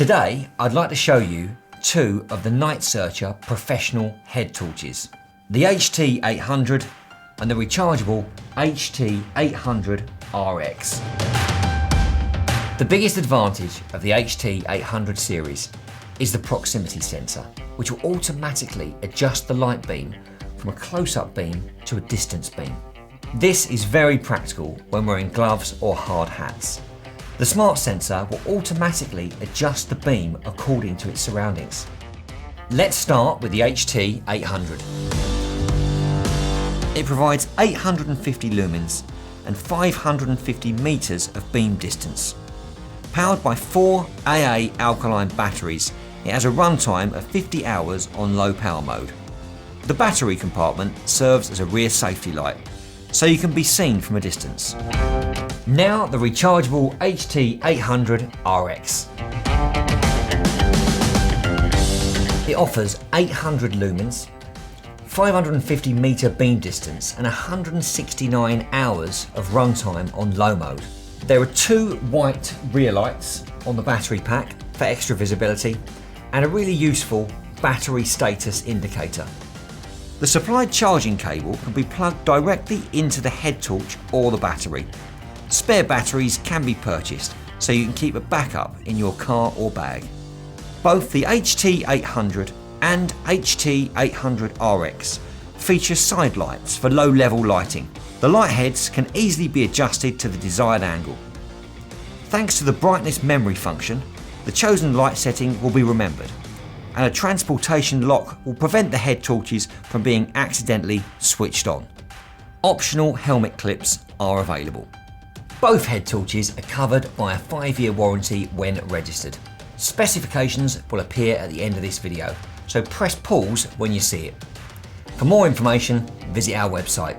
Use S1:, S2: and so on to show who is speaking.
S1: Today, I'd like to show you two of the NightSearcher professional head torches, the HT800 and the rechargeable HT800 RX. The biggest advantage of the HT800 series is the proximity sensor, which will automatically adjust the light beam from a close-up beam to a distance beam. This is very practical when wearing gloves or hard hats. The smart sensor will automatically adjust the beam according to its surroundings. Let's start with the HT800. It provides 850 lumens and 550 meters of beam distance. Powered by 4 AA alkaline batteries, it has a runtime of 50 hours on low power mode. The battery compartment serves as a rear safety light, so you can be seen from a distance. Now the rechargeable HT800 RX. It offers 800 lumens, 550 meter beam distance and 169 hours of runtime on low mode. There are 2 white rear lights on the battery pack for extra visibility and a really useful battery status indicator. The supplied charging cable can be plugged directly into the head torch or the battery. Spare batteries can be purchased so you can keep a backup in your car or bag. Both the HT800 and HT800 RX feature side lights for low-level lighting. The light heads can easily be adjusted to the desired angle. Thanks to the brightness memory function, the chosen light setting will be remembered, and a transportation lock will prevent the head torches from being accidentally switched on. Optional helmet clips are available. Both head torches are covered by a 5-year warranty when registered. Specifications will appear at the end of this video, so press pause when you see it. For more information, visit our website.